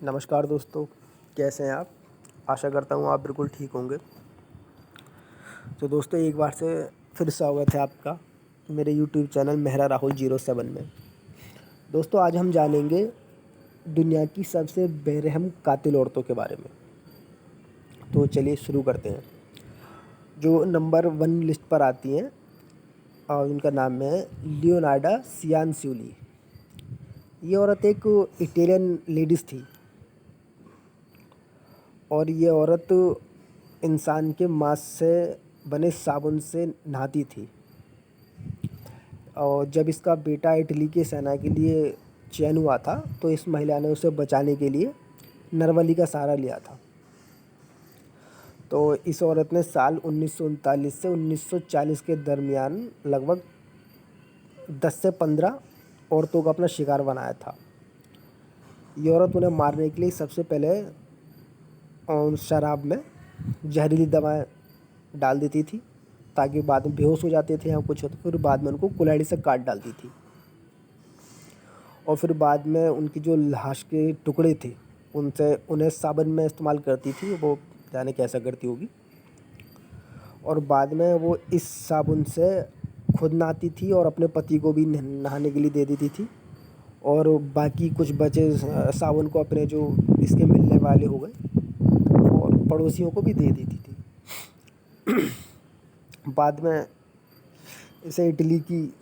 नमस्कार दोस्तों, कैसे हैं आप? आशा करता हूँ आप बिल्कुल ठीक होंगे। तो दोस्तों एक बार से फिर स्वागत है आपका मेरे यूट्यूब चैनल मेहरा राहुल 07 में। दोस्तों आज हम जानेंगे दुनिया की सबसे बेरहम कातिल औरतों के बारे में। तो चलिए शुरू करते हैं। जो नंबर 1 लिस्ट पर आती हैं और उनका नाम है लियोनार्डा सियानसूली। ये औरत एक इटालियन लेडीज़ थी और ये औरत इंसान के मांस से बने साबुन से नहाती थी। और जब इसका बेटा इटली की सेना के लिए चयन हुआ था तो इस महिला ने उसे बचाने के लिए नरवली का सहारा लिया था। तो इस औरत ने साल 1939 से 1940 के दरमियान लगभग 10 से 15 औरतों का अपना शिकार बनाया था। ये औरत उन्हें मारने के लिए सबसे पहले शराब में जहरीली दवाएं डाल देती थी ताकि बाद में बेहोश हो जाते थे या कुछ होता, फिर बाद में उनको कुल्हाड़ी से काट डालती थी और फिर बाद में उनकी जो लाश के टुकड़े थे उनसे उन्हें साबुन में इस्तेमाल करती थी। वो जाने कैसा करती होगी। और बाद में वो इस साबुन से खुद नहाती थी और अपने पति को भी नहाने के लिए दे देती थी और बाकी कुछ बचे साबुन को अपने जो इसके मिलने वाले हो गए और पड़ोसियों को भी दे देती थी। बाद में इसे इटली की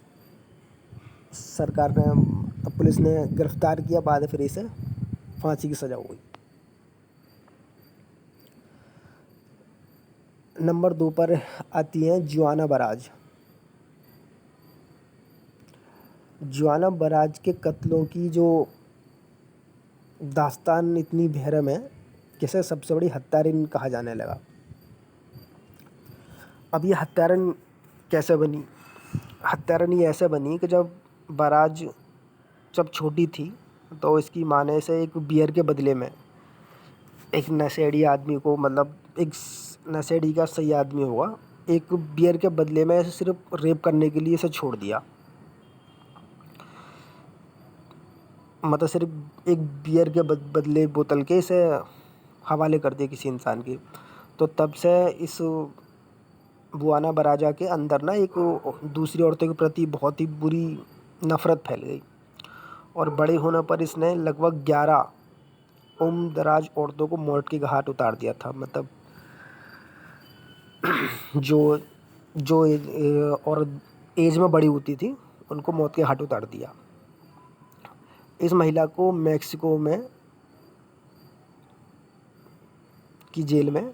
सरकार ने पुलिस ने गिरफ्तार किया। बाद में फिर इसे फांसी की सज़ा हुई। नंबर 2 पर आती हैं जुआना बराज। जुआना बराज के कत्लों की जो दास्तान इतनी बेरहम है कि इसे सबसे बड़ी हत्यारिन कहा जाने लगा। अब ये हत्यारिन कैसे बनी? हत्यारिन ये ऐसे बनी कि जब छोटी थी तो इसकी माँ ने इसे एक बियर के बदले में एक नशेड़ी आदमी को, मतलब एक नशेड़ी का सही आदमी होगा, एक बियर के बदले में इसे सिर्फ रेप करने के लिए इसे छोड़ दिया। मतलब सिर्फ एक बियर के बदले बोतल के इसे हवाले कर दिया किसी इंसान के। तो तब से इस बुआना बराजा के अंदर ना एक दूसरी औरतों के प्रति बहुत ही बुरी नफ़रत फैल गई और बड़े होने पर इसने लगभग 11 उम्र दराज औरतों को मौत के घाट उतार दिया था। मतलब जो जो औरत एज में बड़ी होती थी उनको मौत के घाट उतार दिया। इस महिला को मेक्सिको में की जेल में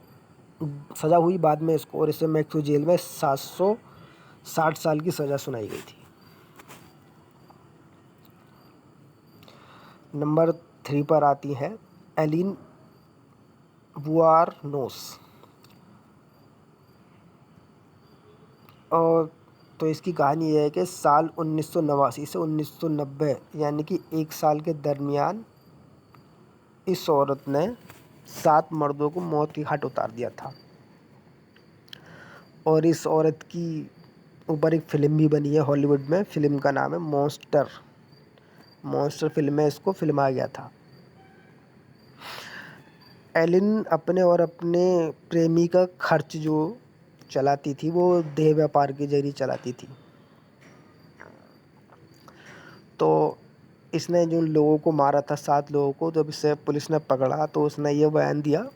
सज़ा हुई बाद में इसको, और इसे मेक्सिको जेल में 760 साल की सज़ा सुनाई गई थी। नंबर 3 पर आती है एलिन बुआरनोस। और तो इसकी कहानी यह है कि साल 1989 से 1990 यानी कि 1 साल के दरमियान इस औरत ने 7 मर्दों को मौत के घाट उतार दिया था। और इस औरत की ऊपर एक फ़िल्म भी बनी है हॉलीवुड में। फ़िल्म का नाम है मॉन्स्टर फ़िल्म में इसको फिल्माया गया था। एलिन अपने और अपने प्रेमी का खर्च जो चलाती थी वो देह व्यापार के जरिए चलाती थी। तो इसने जो लोगों को मारा था 7 लोगों को, जब इसे पुलिस ने पकड़ा तो उसने ये बयान दिया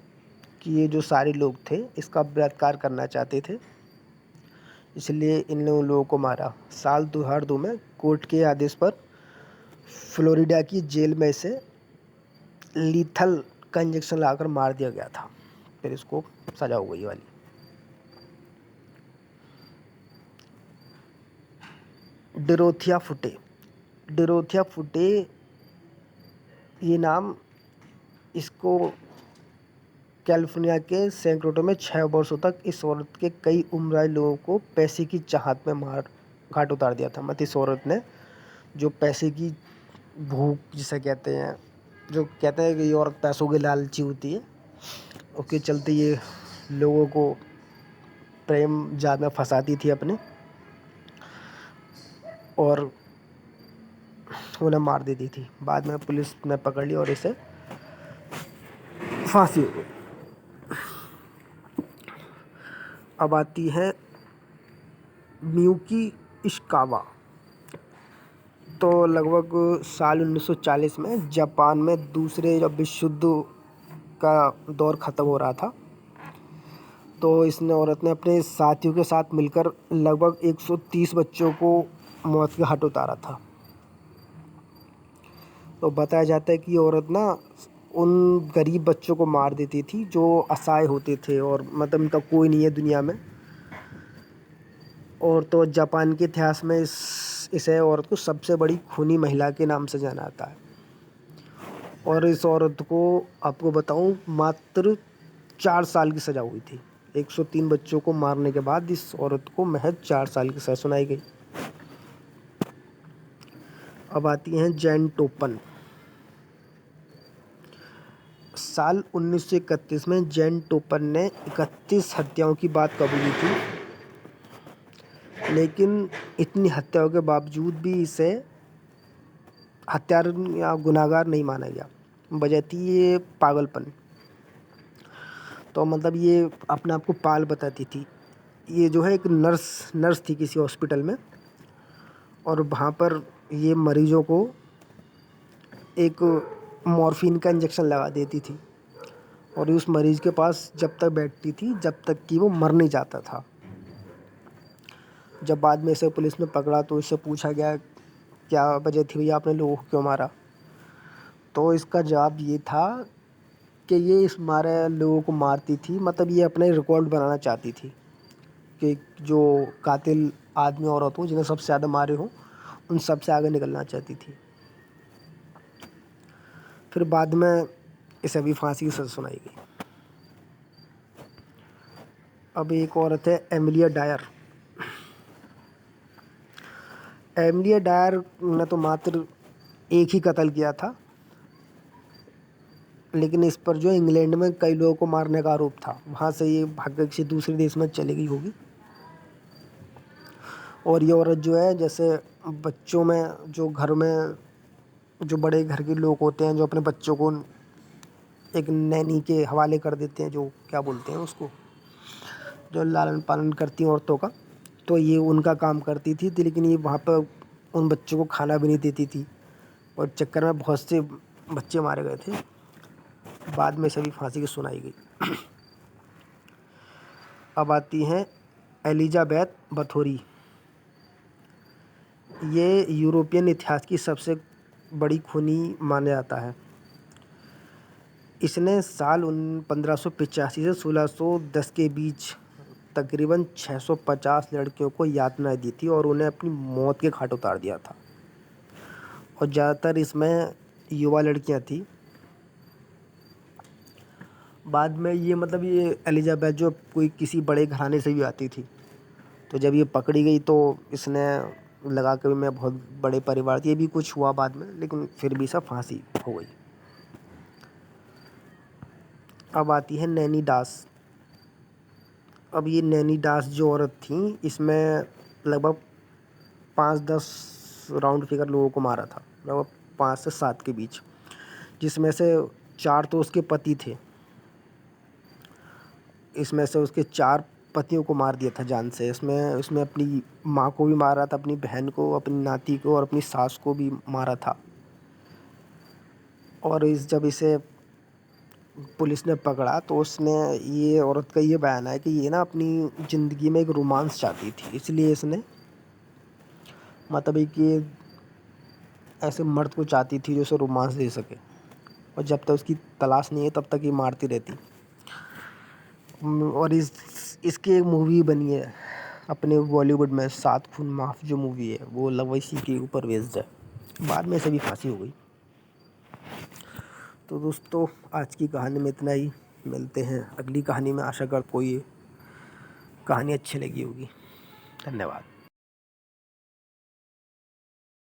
कि ये जो सारे लोग थे इसका बलात्कार करना चाहते थे, इसलिए इन लोगों को मारा। साल 2002 में कोर्ट के आदेश पर फ्लोरिडा की जेल में इसे लीथल का इंजेक्शन लगाकर मार दिया गया था। फिर इसको सजा हो गई वाली। डोरोथिया फुटे ये नाम इसको कैलिफोर्निया के सैक्रामेंटो में 6 वर्षों तक इस औरत के कई उम्रदराज लोगों को पैसे की चाहत में मार घाट उतार दिया था। मतलब इस औरत ने जो पैसे की भूख जिसे कहते हैं, जो कहते हैं कि ये औरत पैसों की लालची होती है, उसके चलते ये लोगों को प्रेम जाल में फंसाती थी अपने और उन्हें मार देती थी। बाद में पुलिस ने पकड़ लिया और इसे फांसी हो गई। अब आती है मियुकी इशिकावा। तो लगभग साल 1940 में जापान में दूसरे जब विश्व युद्ध का दौर ख़त्म हो रहा था, तो इसने औरत ने अपने साथियों के साथ मिलकर लगभग 130 बच्चों को मौत के घाट उतारा था। तो बताया जाता है कि ये औरत ना उन गरीब बच्चों को मार देती थी जो असहाय होते थे और मतलब इनका कोई नहीं है दुनिया में। और तो जापान के इतिहास में इस औरत को सबसे बड़ी खूनी महिला के नाम से जाना जाता है। और इस औरत को आपको बताऊं मात्र 4 साल की सज़ा हुई थी। 103 बच्चों को मारने के बाद इस औरत को महज 4 साल की सज़ा सुनाई गई। अब आती हैं जैन टोपन। साल 1931 में जैन टोपन ने 31 हत्याओं की बात कबूली थी, लेकिन इतनी हत्याओं के बावजूद भी इसे हत्यारा या गुनहगार नहीं माना गया। वजह थी ये पागलपन। तो मतलब ये अपने आप को पाल बताती थी। ये जो है एक नर्स थी किसी हॉस्पिटल में, और वहाँ पर ये मरीज़ों को एक मॉर्फिन का इंजेक्शन लगा देती थी और उस मरीज़ के पास जब तक बैठती थी जब तक कि वो मर नहीं जाता था। जब बाद में इसे पुलिस ने पकड़ा तो इससे पूछा गया क्या वजह थी भैया आपने लोगों को क्यों मारा, तो इसका जवाब ये था कि ये इस मारे लोगों को मारती थी, मतलब ये अपने रिकॉर्ड बनाना चाहती थी कि जो कातिल आदमी औरत हो जिन्हें सबसे ज़्यादा मारे हो उन सबसे आगे निकलना चाहती थी। फिर बाद में इसे भी फांसी की सज़ा सुनाई गई। अब एक औरत है एमिलिया डायर। एमिलिया डायर ने तो मात्र एक ही कत्ल किया था, लेकिन इस पर जो इंग्लैंड में कई लोगों को मारने का आरोप था, वहाँ से ये भाग कर किसी दूसरे देश में चली गई होगी। और ये औरत जो है जैसे बच्चों में जो घर में जो बड़े घर के लोग होते हैं जो अपने बच्चों को एक नैनी के हवाले कर देते हैं, जो क्या बोलते हैं उसको, जो लालन पालन करती हैं औरतों का, तो ये उनका काम करती थी। लेकिन ये वहाँ पर उन बच्चों को खाना भी नहीं देती थी और चक्कर में बहुत से बच्चे मारे गए थे। बाद में सभी फांसी की सुनाई गई। अब आती हैं एलिजाबेथ बथोरी। ये यूरोपियन इतिहास की सबसे बड़ी खूनी माना जाता है। इसने साल 1585 से 1610 के बीच तकरीबन 650 लड़कियों को यातनाएं दी थी और उन्हें अपनी मौत के घाट उतार दिया था। और ज़्यादातर इसमें युवा लड़कियां थी। बाद में ये मतलब ये एलिजाबेथ जो कोई किसी बड़े घराने से भी आती थी, तो जब ये पकड़ी गई तो इसने लगा कि मैं बहुत बड़े परिवार थी, ये भी कुछ हुआ बाद में, लेकिन फिर भी सब फांसी हो गई। अब आती है नैनी दास। अब ये नैनी दास जो औरत थी इसमें लगभग 5-10 राउंड फिगर लोगों को मारा था, लगभग 5 से 7 के बीच, जिसमें से 4 तो उसके पति थे। इसमें से उसके 4 पतियों को मार दिया था जान से। इसमें उसमें अपनी माँ को भी मारा था, अपनी बहन को, अपनी नाती को और अपनी सास को भी मारा था। और जब इसे पुलिस ने पकड़ा तो उसने ये औरत का ये बयान है कि ये ना अपनी ज़िंदगी में एक रोमांस चाहती थी, इसलिए इसने मतलब एक ये ऐसे मर्द को चाहती थी जो उसे रोमांस दे सके, और जब तक उसकी तलाश नहीं है तब तक ये मारती रहती। और इसकी एक मूवी बनी है अपने बॉलीवुड में, 7 खून माफ़ जो मूवी है वो लगभग इसी के ऊपर बेस्ड है। बाद में से भी फांसी हो गई। तो दोस्तों आज की कहानी में इतना ही। मिलते हैं अगली कहानी में। आशा करता हूँ ये कहानी अच्छी लगी होगी। धन्यवाद।